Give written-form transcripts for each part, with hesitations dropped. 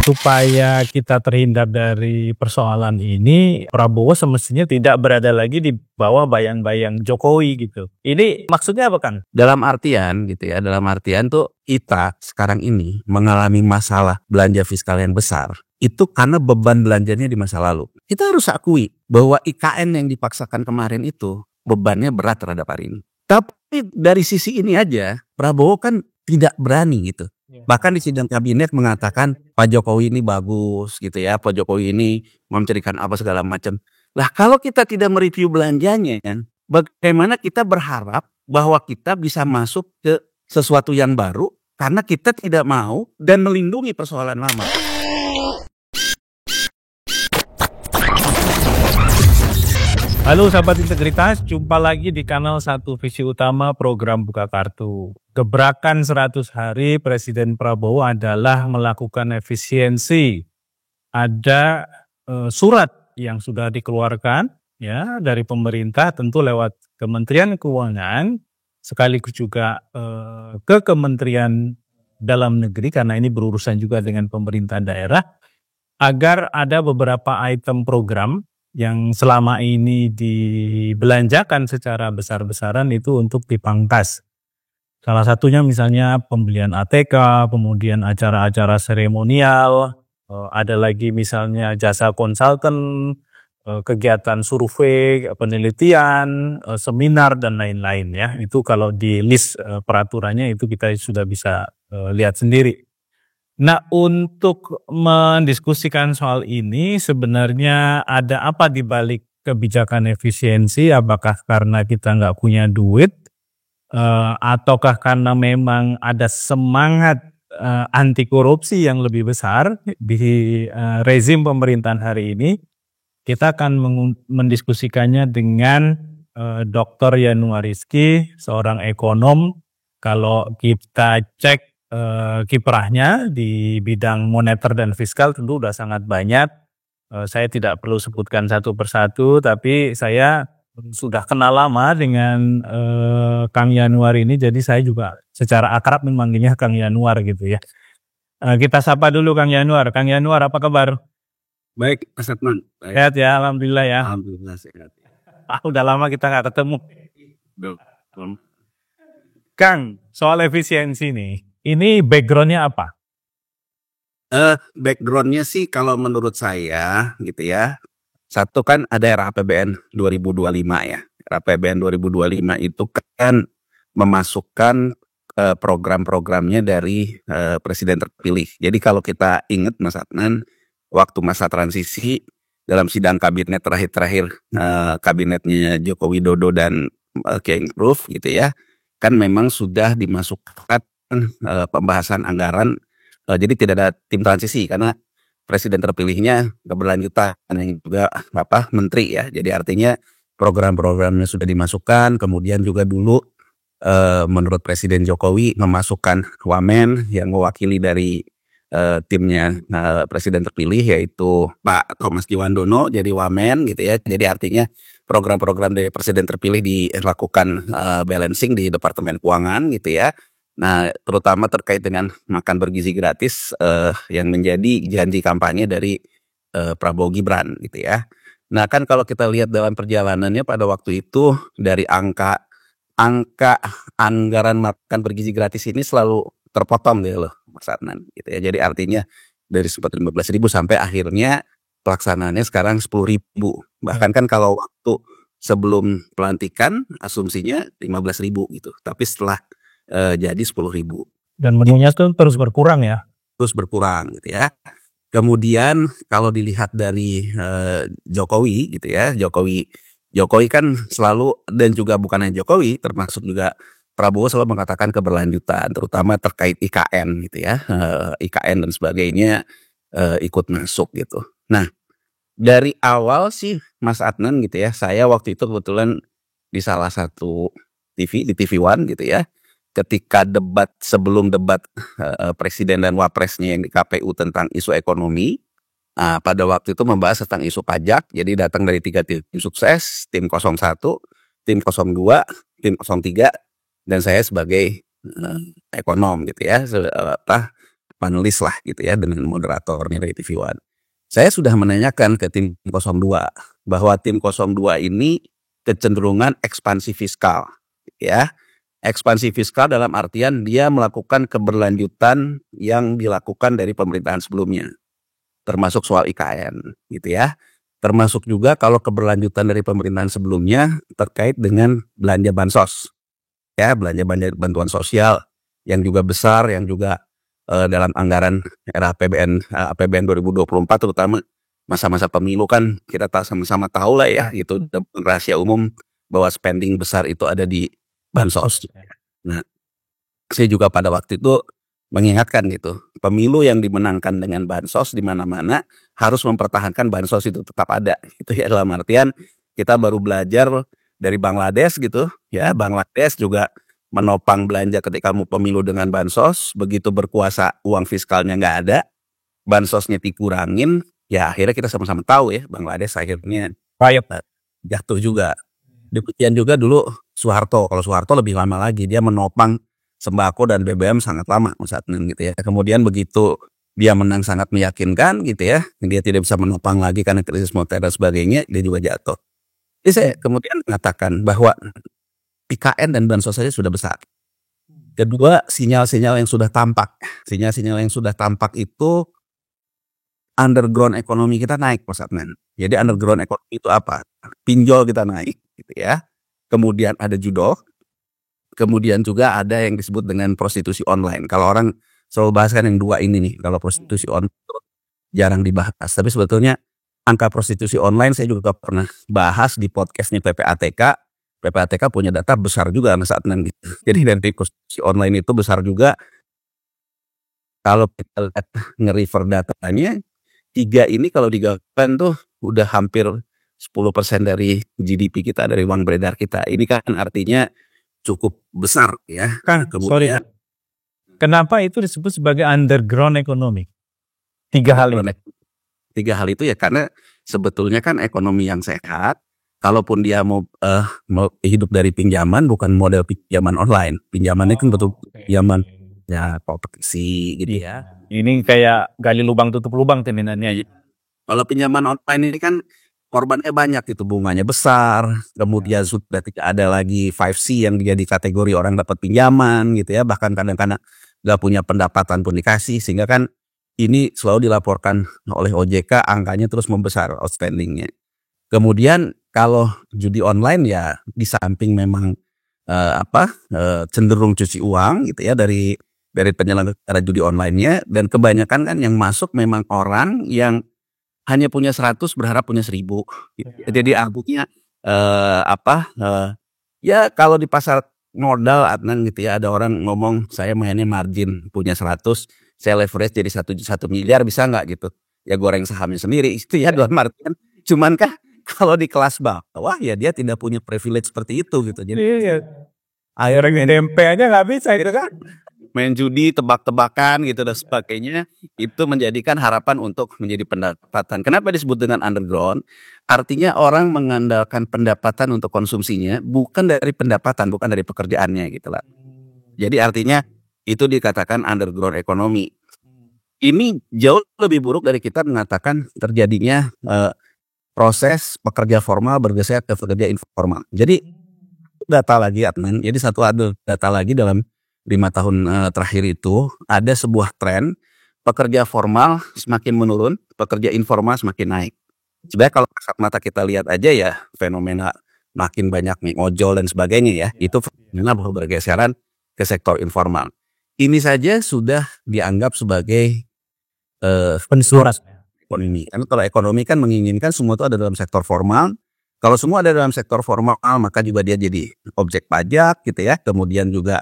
supaya kita terhindar dari persoalan ini, Prabowo semestinya tidak berada lagi di bawah bayang-bayang Jokowi gitu. Ini maksudnya apa, Kang? Dalam artian gitu ya, dalam artian tuh kita sekarang ini mengalami masalah belanja fiskal yang besar. Itu karena beban belanjanya di masa lalu. Kita harus akui bahwa IKN yang dipaksakan kemarin itu bebannya berat terhadap hari ini. Tapi dari sisi ini aja, Prabowo kan tidak berani gitu. Bahkan di sidang kabinet mengatakan Pak Jokowi ini bagus gitu ya, Pak Jokowi ini memberikan apa segala macam. Lah kalau kita tidak mereview belanjanya kan, bagaimana kita berharap bahwa kita bisa masuk ke sesuatu yang baru karena kita tidak mau dan melindungi persoalan lama. Halo sahabat integritas, jumpa lagi di kanal Satu Visi Utama program Buka Kartu. Gebrakan 100 hari Presiden Prabowo adalah melakukan efisiensi. Ada surat yang sudah dikeluarkan ya dari pemerintah, tentu lewat Kementerian Keuangan, sekaligus juga ke Kementerian Dalam Negeri karena ini berurusan juga dengan pemerintah daerah, agar ada beberapa item program yang selama ini dibelanjakan secara besar-besaran itu untuk dipangkas. Salah satunya misalnya pembelian ATK, kemudian acara-acara seremonial, ada lagi misalnya jasa konsultan, kegiatan survei, penelitian, seminar dan lain-lain ya. Itu kalau di list peraturannya itu kita sudah bisa lihat sendiri. Nah, untuk mendiskusikan soal ini sebenarnya ada apa di balik kebijakan efisiensi? Apakah karena kita nggak punya duit, ataukah karena memang ada semangat anti korupsi yang lebih besar di rezim pemerintahan hari ini? Kita akan mendiskusikannya dengan Dr. Yanuar Rizky, seorang ekonom. Kalau kita cek kiprahnya di bidang moneter dan fiskal tentu sudah sangat banyak. Saya tidak perlu sebutkan satu persatu, tapi saya sudah kenal lama dengan Kang Yanuar ini, jadi saya juga secara akrab memanggilnya Kang Yanuar gitu ya. Kita sapa dulu Kang Yanuar. Kang Yanuar, apa kabar? Baik, Mas Adnan. Sehat ya, alhamdulillah ya. Alhamdulillah sehat. Udah lama kita nggak ketemu. Betul. Kang, soal efisiensi nih, ini backgroundnya apa? Backgroundnya sih kalau menurut saya gitu ya, satu kan ada RAPBN 2025 ya. RAPBN 2025 itu kan memasukkan program-programnya dari presiden terpilih. Jadi kalau kita ingat Mas Adnan, waktu masa transisi dalam sidang kabinet terakhir kabinetnya Joko Widodo dan Kiai Ma'ruf gitu ya, kan memang sudah dimasukkan pembahasan anggaran, jadi tidak ada tim transisi karena presiden terpilihnya keberlanjutan yang juga menteri ya. Jadi artinya program-programnya sudah dimasukkan. Kemudian juga dulu menurut Presiden Jokowi memasukkan wamen yang mewakili dari timnya presiden terpilih yaitu Pak Thomas Kiwandono jadi wamen gitu ya. Jadi artinya program-program dari presiden terpilih dilakukan balancing di Departemen Keuangan gitu ya. Nah, terutama terkait dengan makan bergizi gratis yang menjadi janji kampanye dari Prabowo Gibran gitu ya. Nah, kan kalau kita lihat dalam perjalanannya pada waktu itu dari angka anggaran makan bergizi gratis ini selalu terpotong gitu loh, Mas Adnan gitu ya. Jadi artinya dari sempat 15.000 sampai akhirnya pelaksanaannya sekarang 10.000. Bahkan kan kalau waktu sebelum pelantikan asumsinya 15.000 gitu. Tapi setelah jadi 10.000. Dan menunya tuh terus berkurang ya? Terus berkurang gitu ya. Kemudian kalau dilihat dari Jokowi gitu ya, Jokowi kan selalu, dan juga bukan hanya Jokowi, termasuk juga Prabowo selalu mengatakan keberlanjutan, terutama terkait IKN gitu ya, IKN dan sebagainya ikut masuk gitu. Nah, dari awal sih Mas Adnan gitu ya, saya waktu itu kebetulan di salah satu TV, di TV One gitu ya, ketika sebelum debat presiden dan wapresnya yang di KPU tentang isu ekonomi, pada waktu itu membahas tentang isu pajak. Jadi datang dari 3 tim sukses, tim 01, tim 02, tim 03, dan saya sebagai ekonom gitu ya, panelis lah gitu ya dengan moderator Nilai TV One. Saya sudah menanyakan ke tim 02 bahwa tim 02 ini kecenderungan ekspansi fiskal ya. Ekspansi fiskal dalam artian dia melakukan keberlanjutan yang dilakukan dari pemerintahan sebelumnya. Termasuk soal IKN gitu ya. Termasuk juga kalau keberlanjutan dari pemerintahan sebelumnya terkait dengan belanja bansos. Ya, belanja bantuan sosial yang juga besar, yang juga dalam anggaran era APBN 2024 terutama masa-masa pemilu kan kita sama-sama tahu lah ya, itu rahasia umum bahwa spending besar itu ada di bansos. Nah, saya juga pada waktu itu mengingatkan gitu, pemilu yang dimenangkan dengan bansos di mana-mana harus mempertahankan bansos itu tetap ada gitu ya, dalam artian kita baru belajar dari Bangladesh gitu ya, Bangladesh juga menopang belanja ketika mau pemilu dengan bansos, begitu berkuasa uang fiskalnya nggak ada, bansosnya dikurangin, ya akhirnya kita sama-sama tahu ya Bangladesh akhirnya jatuh juga. Demikian juga dulu Soeharto, kalau Soeharto lebih lama lagi, dia menopang sembako dan BBM sangat lama saat itu gitu ya. Kemudian begitu dia menang sangat meyakinkan gitu ya, dia tidak bisa menopang lagi karena krisis moneter dan sebagainya, dia juga jatuh. Jadi saya kemudian mengatakan bahwa IKN dan bansos saja sudah besar. Kedua, sinyal-sinyal yang sudah tampak. Sinyal-sinyal yang sudah tampak itu underground ekonomi kita naik Mas Adnan. Jadi underground ekonomi itu apa? Pinjol kita naik gitu ya. Kemudian ada judol. Kemudian juga ada yang disebut dengan prostitusi online. Kalau orang selalu bahas kan yang dua ini nih. Kalau prostitusi online itu jarang dibahas. Tapi sebetulnya angka prostitusi online saya juga pernah bahas di podcastnya PPATK. PPATK punya data besar juga Mas Adnan gitu. Jadi dari prostitusi online itu besar juga. Kalau kita lihat nge-refer datanya, 3 ini kalau digabungkan tuh udah hampir 10% dari GDP kita, dari uang beredar kita. Ini kan artinya cukup besar ya. Kang, sorry. Kenapa itu disebut sebagai underground economy? 3 hal ini. 3 hal itu ya karena sebetulnya kan ekonomi yang sehat, kalaupun dia mau hidup dari pinjaman, bukan model pinjaman online. Pinjamannya kan betul pinjaman ya proteksi gitu ya. Ini kayak gali lubang tutup lubang teminannya. Kalau pinjaman online ini kan korbannya banyak, itu bunganya besar, kemudian sudah tidak ada lagi 5C yang jadi kategori orang dapat pinjaman gitu ya, bahkan kadang-kadang nggak punya pendapatan pun dikasih, sehingga kan ini selalu dilaporkan oleh OJK, angkanya terus membesar outstandingnya. Kemudian kalau judi online ya di samping memang cenderung cuci uang gitu ya dari penyelenggara judi online-nya, dan kebanyakan kan yang masuk memang orang yang hanya punya 100 berharap punya 1000. Jadi argunya ya kalau di pasar modal Adnan gitu ya, ada orang ngomong saya mainnya margin punya 100, saya leverage jadi 1 miliar bisa nggak gitu. Ya goreng sahamnya sendiri itu ya dalam artian, cuman kah kalau di kelas bawah ya dia tidak punya privilege seperti itu gitu. Jadi akhirnya tempe aja nggak bisa itu kan. Main judi, tebak-tebakan gitu dan sebagainya, itu menjadikan harapan untuk menjadi pendapatan. Kenapa disebut dengan underground? Artinya orang mengandalkan pendapatan untuk konsumsinya, bukan dari pendapatan, bukan dari pekerjaannya gitu lah. Jadi artinya itu dikatakan underground ekonomi. Ini jauh lebih buruk dari kita mengatakan terjadinya proses pekerja formal bergeser ke pekerja informal. Jadi data lagi Adnan, jadi satu ada data lagi dalam 5 tahun terakhir itu ada sebuah tren pekerja formal semakin menurun, pekerja informal semakin naik. Sebenarnya kalau kasat mata kita lihat aja ya fenomena makin banyak nih ojol dan sebagainya ya, itu fenomena bergeseran ke sektor informal. Ini saja sudah dianggap sebagai pensurat ekonomi. Karena kalau ekonomi kan menginginkan semua itu ada dalam sektor formal. Kalau semua ada dalam sektor formal, maka juga dia jadi objek pajak gitu ya. Kemudian juga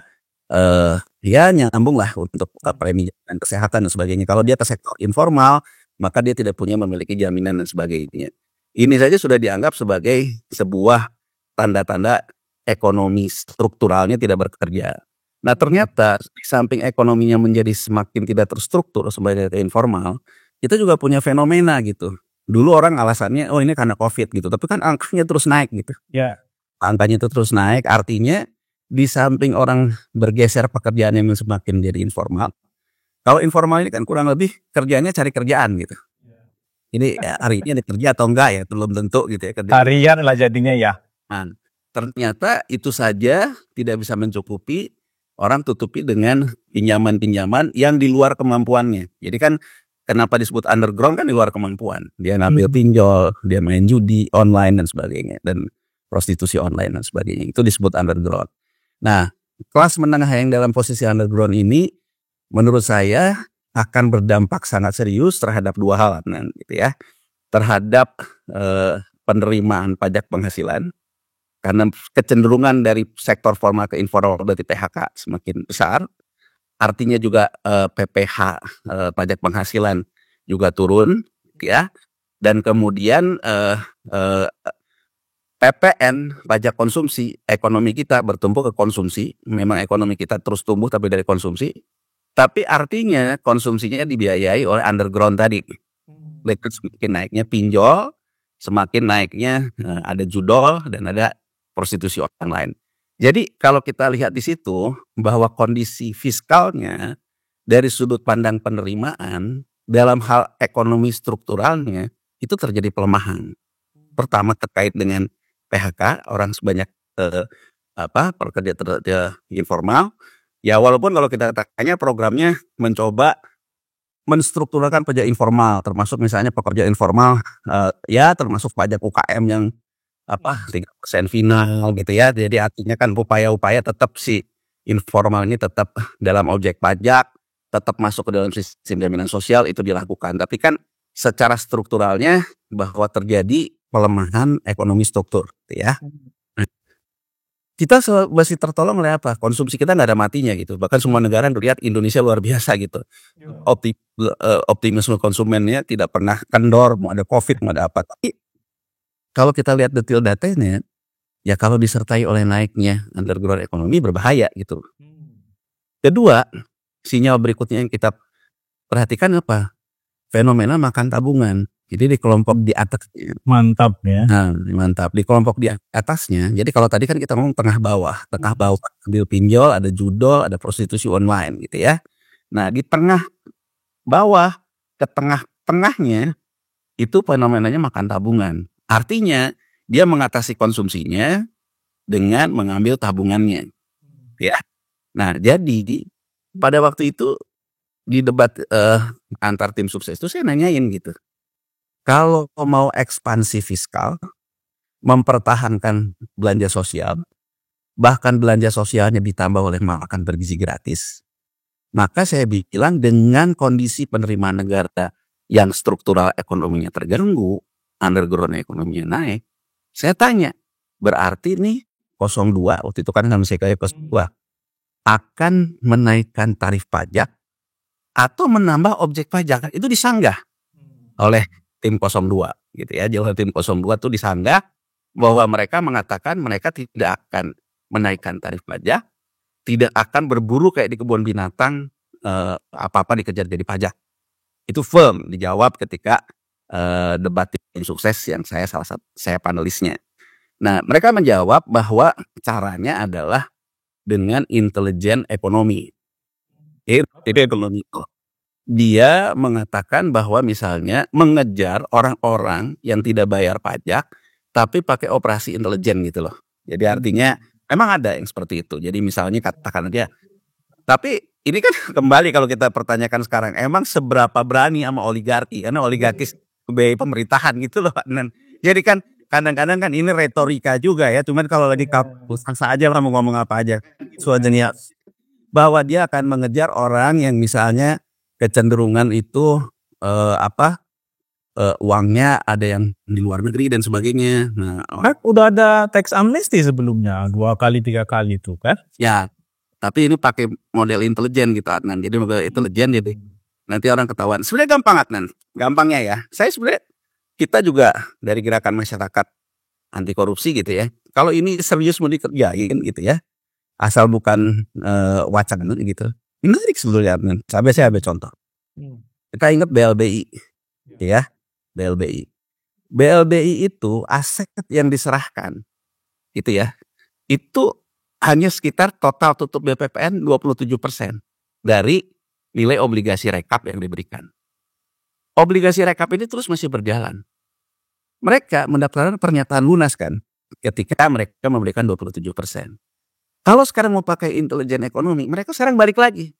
ya nyambung lah untuk premi dan kesehatan dan sebagainya. Kalau dia ke sektor informal, maka dia tidak punya memiliki jaminan dan sebagainya. Ini saja sudah dianggap sebagai sebuah tanda-tanda ekonomi strukturalnya tidak bekerja. Nah ternyata di samping ekonominya menjadi semakin tidak terstruktur sebagai informal, kita juga punya fenomena gitu. Dulu orang alasannya oh ini karena COVID gitu, tapi kan angkanya terus naik gitu. Ya. Angkanya itu terus naik, artinya di samping orang bergeser pekerjaan yang semakin jadi informal, Kalau informal ini kan kurang lebih kerjanya cari kerjaan gitu. Ini hari ini ada kerja atau enggak ya, belum tentu gitu ya kerja. Harian lah jadinya ya. Nah, ternyata itu saja tidak bisa mencukupi, orang tutupi dengan pinjaman-pinjaman yang di luar kemampuannya. Jadi kan kenapa disebut underground kan di luar kemampuan. Dia ngambil pinjol, dia main judi online dan sebagainya, dan prostitusi online dan sebagainya. Itu disebut underground. Nah, kelas menengah yang dalam posisi underground ini menurut saya akan berdampak sangat serius terhadap dua hal gitu ya. Terhadap penerimaan pajak penghasilan, karena kecenderungan dari sektor formal ke informal berarti PHK semakin besar. Artinya juga PPH pajak penghasilan juga turun ya. Dan kemudian PPN pajak konsumsi, ekonomi kita bertumbuh ke konsumsi. Memang ekonomi kita terus tumbuh tapi dari konsumsi. Tapi artinya konsumsinya dibiayai oleh underground tadi. Semakin naiknya pinjol, semakin naiknya ada judol dan ada prostitusi online. Jadi kalau kita lihat di situ bahwa kondisi fiskalnya dari sudut pandang penerimaan dalam hal ekonomi strukturalnya itu terjadi pelemahan. Pertama terkait dengan PHK, orang sebanyak pekerja informal. Ya walaupun kalau kita tanya programnya mencoba menstrukturalkan pajak informal, termasuk misalnya pekerja informal, ya termasuk pajak UKM yang 3% final gitu ya. Jadi artinya kan upaya-upaya tetap si informal ini tetap dalam objek pajak, tetap masuk ke dalam sistem jaminan sosial itu dilakukan. Tapi kan secara strukturalnya bahwa terjadi pelemahan ekonomi struktur, gitu ya. Kita masih tertolong oleh apa? Konsumsi kita nggak ada matinya gitu. Bahkan semua negara lihat Indonesia luar biasa gitu. Optimisme konsumennya tidak pernah kendor, mau ada COVID, mau ada apa. Tapi kalau kita lihat detail datanya, ya kalau disertai oleh naiknya underground ekonomi berbahaya gitu. Kedua, sinyal berikutnya yang kita perhatikan apa? Fenomena makan tabungan. Jadi di kelompok di atas, Mantap ya. nah mantap, di kelompok di atasnya. Jadi kalau tadi kan kita ngomong tengah bawah ambil pinjol, ada judol, ada prostitusi online gitu ya. Nah di tengah bawah ke tengah-tengahnya itu fenomenanya makan tabungan. Artinya dia mengatasi konsumsinya dengan mengambil tabungannya, ya. Nah jadi pada waktu itu di debat antar tim sukses itu saya nanyain gitu. Kalau mau ekspansi fiskal, mempertahankan belanja sosial, bahkan belanja sosialnya ditambah oleh makan bergizi gratis, maka saya bilang dengan kondisi penerimaan negara yang struktural ekonominya terganggu, underground ekonominya naik, saya tanya, berarti nih 02, waktu itu kan saya kayak 02, akan menaikkan tarif pajak atau menambah objek pajak. Itu disanggah oleh tim 02 gitu ya. Jadi tim 02 tuh disanggah bahwa mereka mengatakan mereka tidak akan menaikkan tarif pajak, tidak akan berburu kayak di kebun binatang, apa-apa dikejar jadi pajak. Itu firm dijawab ketika debat tim sukses yang saya panelisnya. Nah, mereka menjawab bahwa caranya adalah dengan intelijen ekonomi. Itu ekonomi. Dia mengatakan bahwa misalnya mengejar orang-orang yang tidak bayar pajak tapi pakai operasi intelijen gitu loh. Jadi artinya memang ada yang seperti itu. Jadi misalnya katakan aja. Tapi ini kan kembali kalau kita pertanyakan sekarang, emang seberapa berani sama oligarki? Karena oligarki sebagai pemerintahan gitu loh. Dan jadi kan kadang-kadang kan ini retorika juga ya. Cuman kalau lagi kampus aja mau ngomong apa aja. Soalnya bahwa dia akan mengejar orang yang misalnya kecenderungan itu uangnya ada yang di luar negeri dan sebagainya. Nah, Kan udah ada tax amnesty sebelumnya 2 kali 3 kali itu kan. ya, tapi ini pakai model intelijen gitu Adnan. Jadi model intelijen jadi nanti orang ketahuan. Sebenarnya gampang Adnan. Gampangnya ya. Saya sebenarnya kita juga dari gerakan masyarakat anti korupsi gitu ya. Kalau ini serius mau dikerjain gitu ya. Asal bukan wacana gitu. Menarik sebetulnya Adnan. Saya ambil contoh. Kita ingat BLBI ya. BLBI itu aset yang diserahkan gitu ya. Itu hanya sekitar total tutup BPPN 27% dari nilai obligasi rekap yang diberikan. Obligasi rekap ini terus masih berjalan. Mereka mendapatkan pernyataan lunas kan ketika mereka memberikan 27%. Kalau sekarang mau pakai intelijen ekonomi, mereka sekarang balik lagi.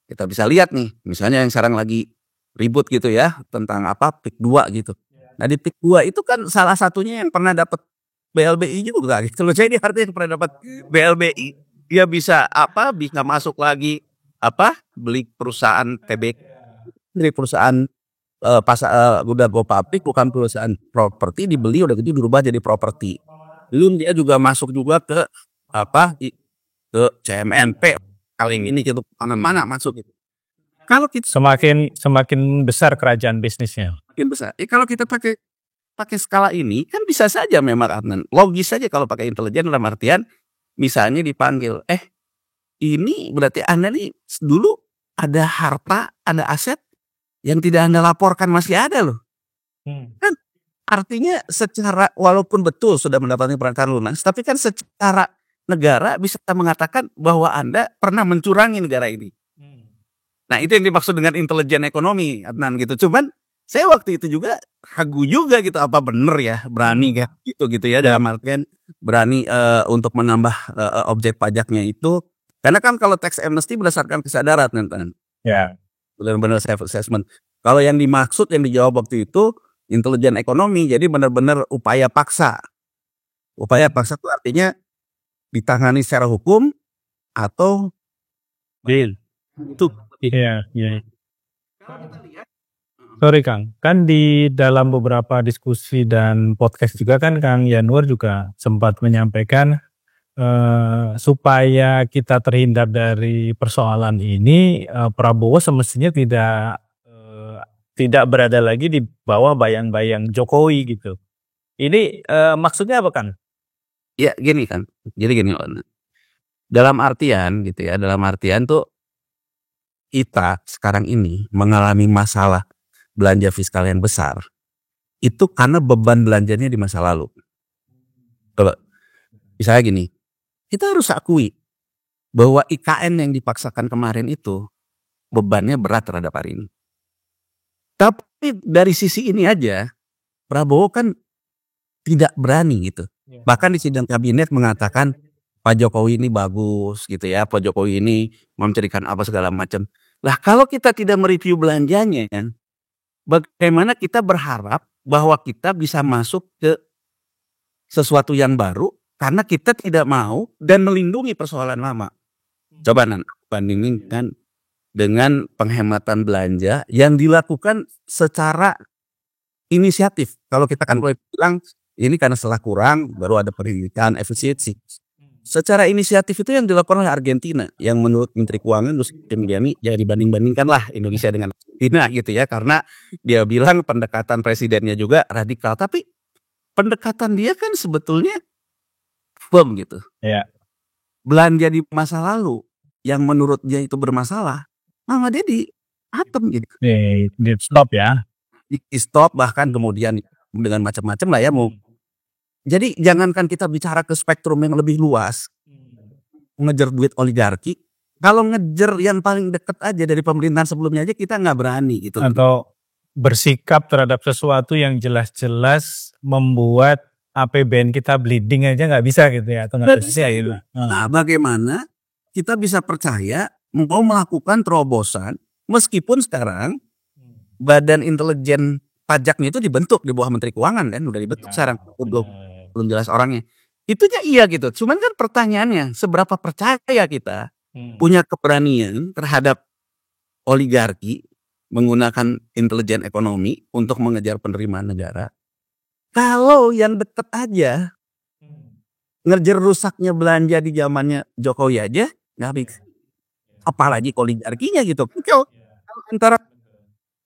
Kita bisa lihat nih, misalnya yang sekarang lagi ribut gitu ya tentang apa PIK 2 gitu. Nah di PIK 2 itu kan salah satunya yang pernah dapat BLBI juga gitu loh. Jadi artinya yang pernah dapat BLBI dia bisa masuk lagi beli perusahaan TBK, beli perusahaan udah go public, bukan perusahaan properti, dibeli udah gitu dirubah jadi properti. Belum dia juga masuk juga ke ke CMNP kali ini gitu mana masuk gitu. Kalau kita Semakin besar kerajaan bisnisnya. makin besar, kalau kita pakai skala ini kan bisa saja memang Adnan. Logis saja kalau pakai intelijen dalam artian misalnya dipanggil, ini berarti Anda nih dulu ada harta, ada aset yang tidak Anda laporkan masih ada loh. Kan artinya secara walaupun betul sudah mendapatkan pernyataan lunas, tapi kan secara negara bisa mengatakan bahwa Anda pernah mencurangi negara ini. Nah itu yang dimaksud dengan intelijen ekonomi Adnan gitu. Cuman saya waktu itu juga ragu juga gitu apa bener ya berani ya gitu ya dalam artian berani untuk menambah objek pajaknya itu karena kan kalau tax amnesty berdasarkan kesadaran kan. Ya. Benar-benar self assessment. Kalau yang dimaksud yang dijawab waktu itu intelijen ekonomi jadi benar-benar upaya paksa. Upaya paksa itu artinya ditangani secara hukum atau Deal. itu. Iya. Sorry Kang, kan di dalam beberapa diskusi dan podcast juga kan Kang Yanuar juga sempat menyampaikan supaya kita terhindar dari persoalan ini Prabowo semestinya tidak berada lagi di bawah bayang-bayang Jokowi gitu. Ini maksudnya apa Kang? Ya gini kan, jadi gini dalam artian gitu ya, dalam artian tuh kita sekarang ini mengalami masalah belanja fiskal yang besar itu karena beban belanjanya di masa lalu. Kalau misalnya gini, kita harus akui bahwa IKN yang dipaksakan kemarin itu bebannya berat terhadap hari ini. Tapi dari sisi ini aja Prabowo kan tidak berani gitu. Bahkan di sidang kabinet mengatakan Pak Jokowi ini bagus gitu ya, Pak Jokowi ini memberikan apa segala macam. Lah kalau kita tidak mereview belanjanya kan, bagaimana kita berharap bahwa kita bisa masuk ke sesuatu yang baru karena kita tidak mau dan melindungi persoalan lama. Coba bandingkan dengan penghematan belanja yang dilakukan secara inisiatif. Kalau kita kan boleh bilang ini karena setelah kurang baru ada pendidikan efisiensi. Secara inisiatif itu yang dilakukan oleh Argentina yang menurut Menteri Keuangan Luciani ya dibanding-bandingkan lah Indonesia dengan Argentina gitu ya karena dia bilang pendekatan presidennya juga radikal tapi pendekatan dia kan sebetulnya firm gitu. Ya. Belanja di masa lalu yang menurut dia itu bermasalah, nama dia diatem gitu. Di stop ya. Di stop bahkan kemudian dengan macam-macam lah ya mau. Jadi jangankan kita bicara ke spektrum yang lebih luas, ngejar duit oligarki, kalau ngejar yang paling deket aja dari pemerintahan sebelumnya aja kita nggak berani gitu. Atau bersikap terhadap sesuatu yang jelas-jelas membuat APBN kita bleeding aja nggak bisa gitu ya atau nggak bisa gitu. Nah bagaimana kita bisa percaya mau melakukan terobosan meskipun sekarang Badan Intelijen Pajaknya itu dibentuk di bawah Menteri Keuangan kan udah dibentuk sekarang belum jelas orangnya. Itunya iya gitu. Cuman kan pertanyaannya seberapa percaya kita punya keberanian terhadap oligarki menggunakan intelijen ekonomi untuk mengejar penerimaan negara. Kalau yang deket aja ngejar rusaknya belanja di zamannya Jokowi aja nggak bisa. Apalagi oligarkinya gitu. Kalau antara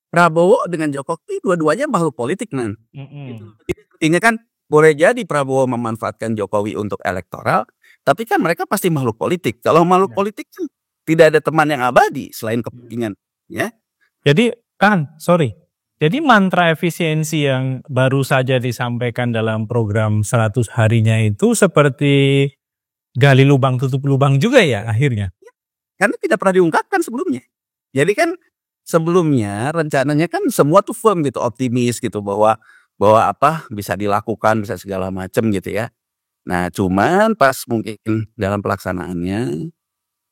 Prabowo dengan Jokowi dua-duanya makhluk politik nan. Intinya kan boleh jadi Prabowo memanfaatkan Jokowi untuk elektoral, tapi kan mereka pasti makhluk politik. Kalau makhluk politik tidak ada teman yang abadi selain kepentingan, ya. Jadi Kang, sorry. Jadi mantra efisiensi yang baru saja disampaikan dalam program 100 harinya itu seperti gali lubang tutup lubang juga ya akhirnya. Karena tidak pernah diungkapkan sebelumnya. Jadi kan sebelumnya rencananya kan semua tuh firm gitu, optimis gitu bahwa bisa dilakukan, bisa segala macam gitu ya. Nah, cuman pas mungkin dalam pelaksanaannya,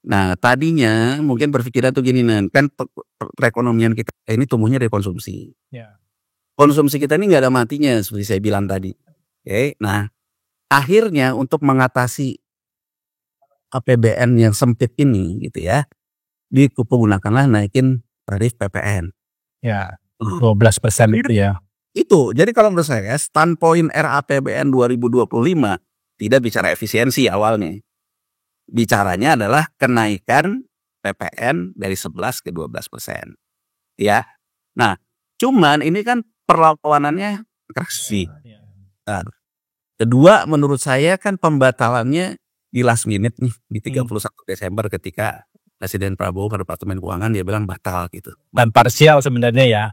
nah tadinya mungkin berpikiran tuh gini, Nan, kan perekonomian kita ini tumbuhnya dari konsumsi. Ya. Konsumsi kita ini nggak ada matinya seperti saya bilang tadi. Oke, nah akhirnya untuk mengatasi APBN yang sempit ini gitu ya, gunakanlah naikin tarif PPN. Ya, 12% itu ya. Itu, jadi kalau menurut saya standpoint RAPBN 2025 tidak bicara efisiensi awalnya. Bicaranya adalah kenaikan PPN dari 11 ke 12%. Ya. Nah, cuman ini kan perlawanannya keras sih. Nah, kedua menurut saya kan pembatalannya di last minute nih di 31 Desember ketika Presiden Prabowo ke Departemen Keuangan dia bilang batal gitu. Dan parsial sebenarnya ya.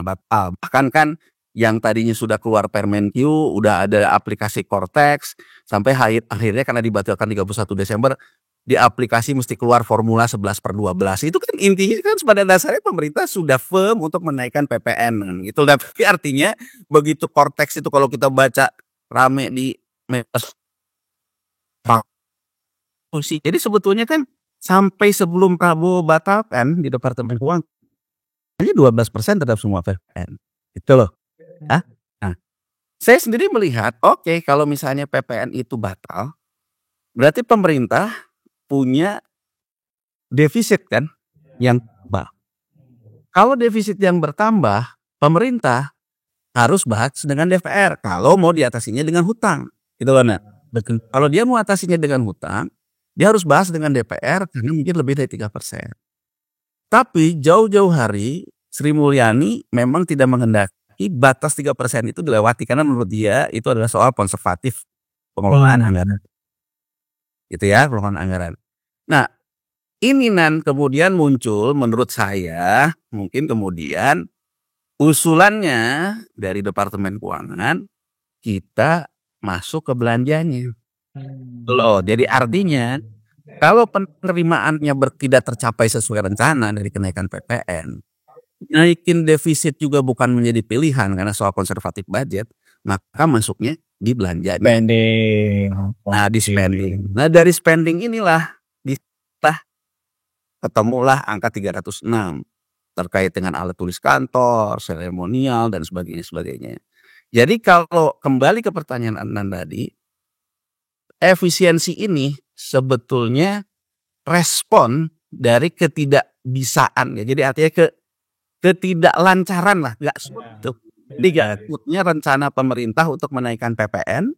Batal. Bahkan kan yang tadinya sudah keluar Permenq, udah ada aplikasi Cortex, sampai akhirnya karena dibatalkan 31 Desember, di aplikasi mesti keluar formula 11/12. Itu kan intinya kan pada dasarnya pemerintah sudah firm untuk menaikkan PPN gitu. Tapi artinya begitu Cortex itu kalau kita baca rame di medsos. Jadi sebetulnya kan sampai sebelum Prabowo batalkan di Departemen Keuangan hanya 12% terhadap semua PPN. Itu loh. Nah, saya sendiri melihat, oke, kalau misalnya PPN itu batal, berarti pemerintah punya defisit kan yang bertambah. Kalau defisit yang bertambah, pemerintah harus bahas dengan DPR kalau mau diatasinya dengan hutang. Gitu loh, nah. Kalau dia mau atasinya dengan hutang, dia harus bahas dengan DPR karena mungkin lebih dari 3%. Tapi jauh-jauh hari Sri Mulyani memang tidak menghendaki batas 3% itu dilewati karena menurut dia itu adalah soal konservatif pengelolaan anggaran. Gitu ya, pengelolaan anggaran. Nah, ini kemudian muncul menurut saya mungkin kemudian usulannya dari Departemen Keuangan kita masuk ke belanjanya. Loh, jadi artinya kalau penerimaannya tidak tercapai sesuai rencana dari kenaikan PPN, naikin defisit juga bukan menjadi pilihan karena soal konservatif budget, maka masuknya di belanja. Spending. Nah, di spending. Nah, dari spending inilah ketemulah angka 306 terkait dengan alat tulis kantor, seremonial dan sebagainya. Jadi kalau kembali ke pertanyaan Adnan tadi, efisiensi ini sebetulnya respon dari ketidakbisaan ya. Jadi artinya ketidaklancaran lah, nggak smooth. Jadi nggak smoothnya rencana pemerintah untuk menaikkan PPN.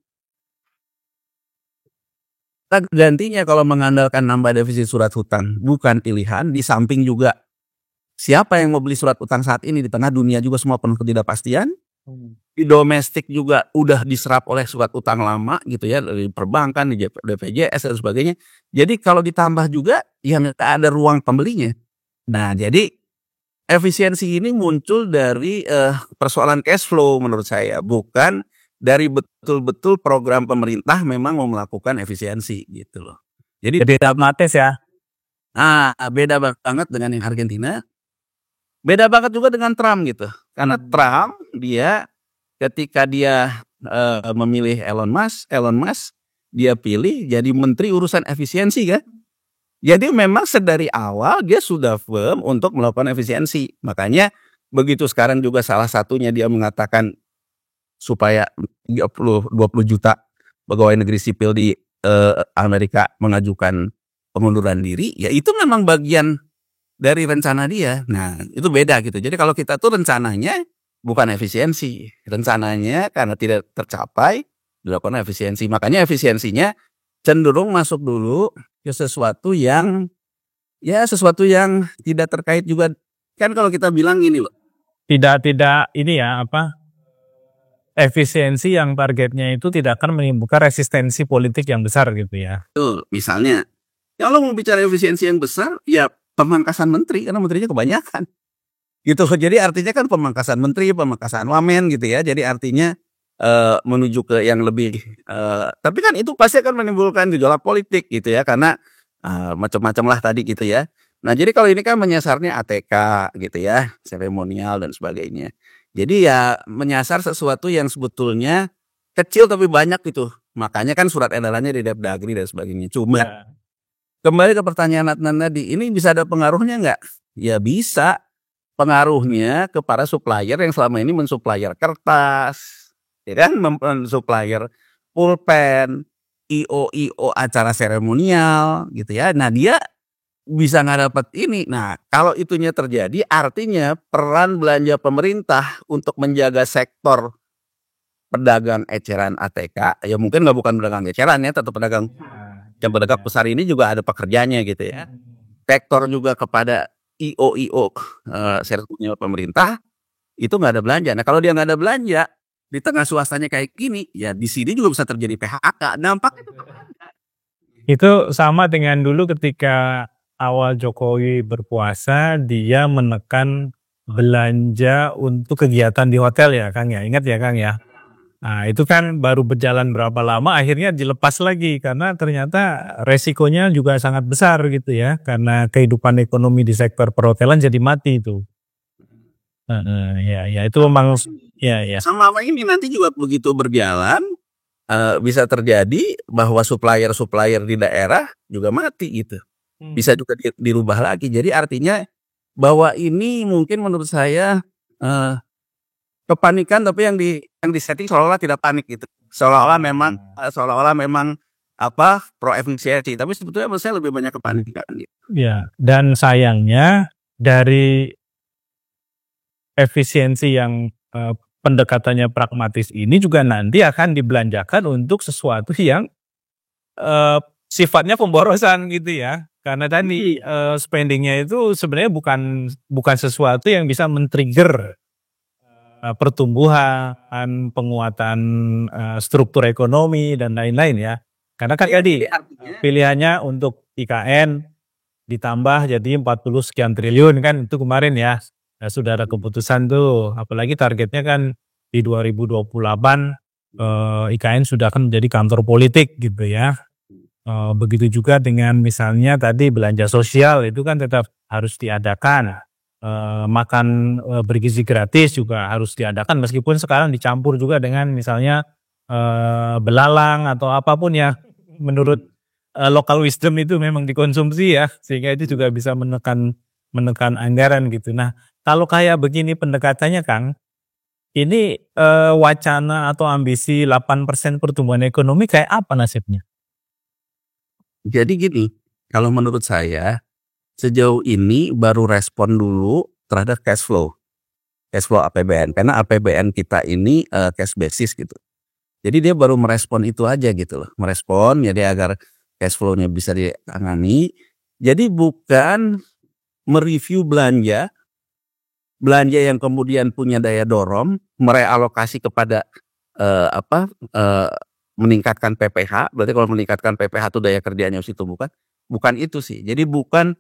Gantinya kalau mengandalkan nambah defisit surat hutang bukan pilihan. Di samping juga siapa yang mau beli surat hutang saat ini di tengah dunia juga semua penuh ketidakpastian. Di domestik juga udah diserap oleh surat utang lama gitu ya, dari perbankan, di BPJS dan sebagainya. Jadi kalau ditambah juga ya nggak ada ruang pembelinya. Nah, jadi efisiensi ini muncul dari persoalan cash flow menurut saya, bukan dari betul-betul program pemerintah memang mau melakukan efisiensi gitu loh. Jadi dramatis ya. Beda banget dengan yang Argentina. Beda banget juga dengan Trump gitu. Karena Trump dia ketika dia memilih Elon Musk dia pilih jadi menteri urusan efisiensi kan. Jadi memang sedari awal dia sudah firm untuk melakukan efisiensi. Makanya begitu sekarang juga salah satunya dia mengatakan supaya 20 juta pegawai negeri sipil di Amerika mengajukan pengunduran diri, ya itu memang bagian dari rencana dia. Nah, itu beda gitu. Jadi kalau kita tuh rencananya bukan efisiensi. Rencananya karena tidak tercapai dilakukan efisiensi. Makanya efisiensinya cenderung masuk dulu ke sesuatu yang tidak terkait juga. Kan kalau kita bilang gini loh. Tidak ini ya efisiensi yang targetnya itu tidak akan menimbulkan resistensi politik yang besar gitu ya. Betul, misalnya kalau mau bicara efisiensi yang besar ya pemangkasan menteri karena menterinya kebanyakan. Gitu. Jadi artinya kan pemangkasan menteri, pemangkasan wamen gitu ya. Jadi artinya menuju ke yang lebih tapi kan itu pasti akan menimbulkan gejolak politik gitu ya karena macam-macam lah tadi gitu ya. Nah, jadi kalau ini kan menyasarnya ATK gitu ya, seremonial dan sebagainya. Jadi ya menyasar sesuatu yang sebetulnya kecil tapi banyak gitu. Makanya kan surat edarannya di Depdagri dan sebagainya. Cuma Ya. kembali ke pertanyaan Adnan tadi, ini bisa ada pengaruhnya nggak? Ya bisa. Pengaruhnya kepada supplier yang selama ini mensupplier kertas, ya kan, mensupplier pulpen, IO acara seremonial gitu ya. Nah, dia bisa nggak dapat ini. Nah, kalau itunya terjadi, artinya peran belanja pemerintah untuk menjaga sektor pedagang eceran ATK, ya mungkin nggak bukan pedagang eceran ya, tetap pedagang yang pedagang besar ini juga ada pekerjaannya gitu ya. Sektor juga kepada IO seremonial pemerintah itu nggak ada belanja. Nah, kalau dia nggak ada belanja di tengah swastanya kayak gini, ya di sini juga bisa terjadi PHK. Dampak itu Itu sama dengan dulu ketika awal Jokowi berkuasa, dia menekan belanja untuk kegiatan di hotel ya Kang ya, ingat ya Kang ya. Nah itu kan baru berjalan berapa lama akhirnya dilepas lagi karena ternyata resikonya juga sangat besar gitu ya, karena kehidupan ekonomi di sektor perhotelan jadi mati itu. Ya itu memang ya. selama ini nanti juga begitu berjalan, bisa terjadi bahwa supplier di daerah juga mati gitu. Bisa juga dirubah lagi. Jadi artinya bahwa ini mungkin menurut saya kepanikan, tapi yang di setting seolah-olah tidak panik gitu. Seolah-olah memang pro efisiensi, tapi sebetulnya menurut saya lebih banyak kepanikan gitu. Ya, dan sayangnya dari efisiensi yang pendekatannya pragmatis ini juga nanti akan dibelanjakan untuk sesuatu yang sifatnya pemborosan gitu ya. Karena tadi spendingnya itu sebenarnya bukan sesuatu yang bisa men-trigger pertumbuhan, penguatan struktur ekonomi dan lain-lain ya. Karena kan tadi pilihannya untuk IKN ditambah jadi 40 sekian triliun kan itu kemarin ya. Nah, sudah ada keputusan tuh, apalagi targetnya kan di 2028 IKN sudah akan menjadi kantor politik gitu ya. Begitu juga dengan misalnya tadi belanja sosial itu kan tetap harus diadakan. Makan bergizi gratis juga harus diadakan meskipun sekarang dicampur juga dengan misalnya belalang atau apapun ya menurut local wisdom itu memang dikonsumsi ya sehingga itu juga bisa menekan anggaran gitu. Nah kalau kayak begini pendekatannya Kang, ini wacana atau ambisi 8% pertumbuhan ekonomi kayak apa nasibnya? Jadi gini, kalau menurut saya sejauh ini baru respon dulu terhadap cash flow APBN, karena APBN kita ini cash basis gitu. Jadi dia baru merespon itu aja gitu loh, merespon jadi agar cash flow-nya bisa ditangani. Jadi bukan mereview belanja yang kemudian punya daya dorong, merealokasi kepada meningkatkan PPH. Berarti kalau meningkatkan PPH itu daya kerjanya harus ditumbuhkan. Bukan itu sih. Jadi bukan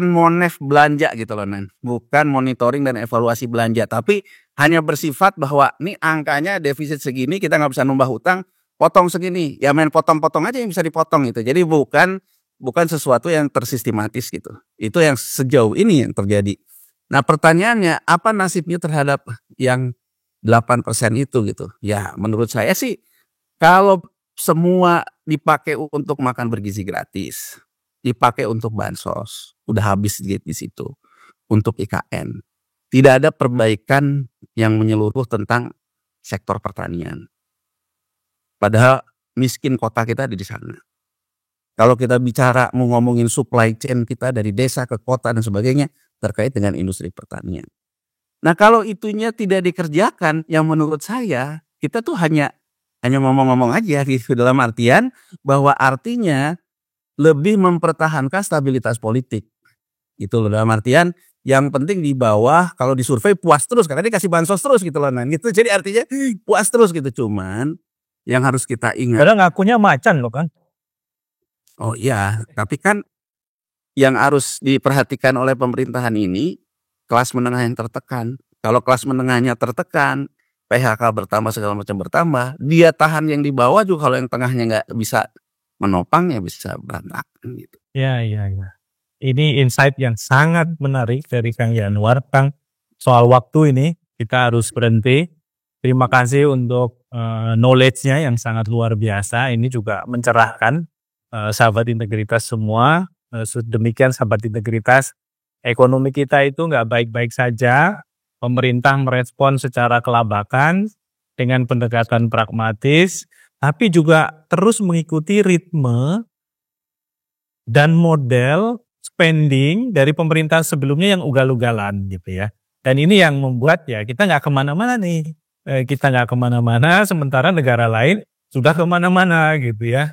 monef belanja gitu loh Nen. Bukan monitoring dan evaluasi belanja, tapi hanya bersifat bahwa nih angkanya defisit segini, kita nggak bisa nambah hutang, potong segini. Ya main potong-potong aja yang bisa dipotong gitu. Jadi bukan sesuatu yang tersistematis gitu. Itu yang sejauh ini yang terjadi. Nah, pertanyaannya apa nasibnya terhadap yang 8% itu gitu. Ya, menurut saya sih kalau semua dipakai untuk makan bergizi gratis, dipakai untuk bansos, udah habis di situ. Untuk IKN, tidak ada perbaikan yang menyeluruh tentang sektor pertanian. Padahal miskin kota kita ada di sana. Kalau kita bicara mau ngomongin supply chain kita dari desa ke kota dan sebagainya terkait dengan industri pertanian. Nah, kalau itunya tidak dikerjakan, yang menurut saya kita tuh hanya ngomong-ngomong aja gitu, dalam artian bahwa artinya lebih mempertahankan stabilitas politik. Itu loh, dalam artian yang penting di bawah kalau disurvei puas terus karena dia kasih bansos terus gitu loh. Nah, gitu. Jadi artinya puas terus gitu. Cuman yang harus kita ingat. Padahal ngakunya macan loh kan. Oh iya, tapi kan yang harus diperhatikan oleh pemerintahan ini kelas menengah yang tertekan. Kalau kelas menengahnya tertekan, PHK bertambah segala macam bertambah, dia tahan yang di bawah juga, kalau yang tengahnya nggak bisa menopang ya bisa berantakan gitu. Ya. Ini insight yang sangat menarik dari Kang Yanuar. Kang, soal waktu ini kita harus berhenti. Terima kasih untuk knowledge-nya yang sangat luar biasa. Ini juga mencerahkan sahabat integritas semua. Demikian sahabat integritas, ekonomi kita itu nggak baik-baik saja. Pemerintah merespon secara kelabakan dengan pendekatan pragmatis, tapi juga terus mengikuti ritme dan model spending dari pemerintah sebelumnya yang ugal-ugalan gitu ya. Dan ini yang membuat ya kita nggak kemana-mana nih. Kita nggak kemana-mana sementara negara lain sudah kemana-mana gitu ya.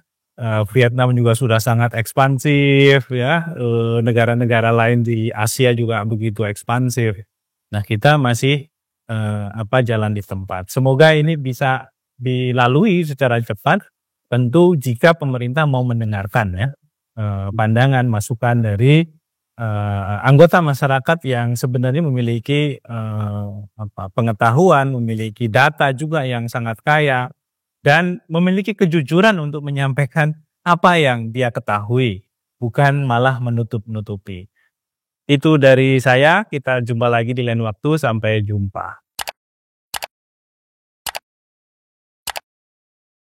Vietnam juga sudah sangat ekspansif ya. Negara-negara lain di Asia juga begitu ekspansif. Nah kita masih jalan di tempat. Semoga ini bisa dilalui secara cepat. Tentu jika pemerintah mau mendengarkan ya pandangan masukan dari anggota masyarakat yang sebenarnya memiliki pengetahuan, memiliki data juga yang sangat kaya dan memiliki kejujuran untuk menyampaikan apa yang dia ketahui, bukan malah menutup-nutupi. Itu dari saya, kita jumpa lagi di lain waktu, sampai jumpa.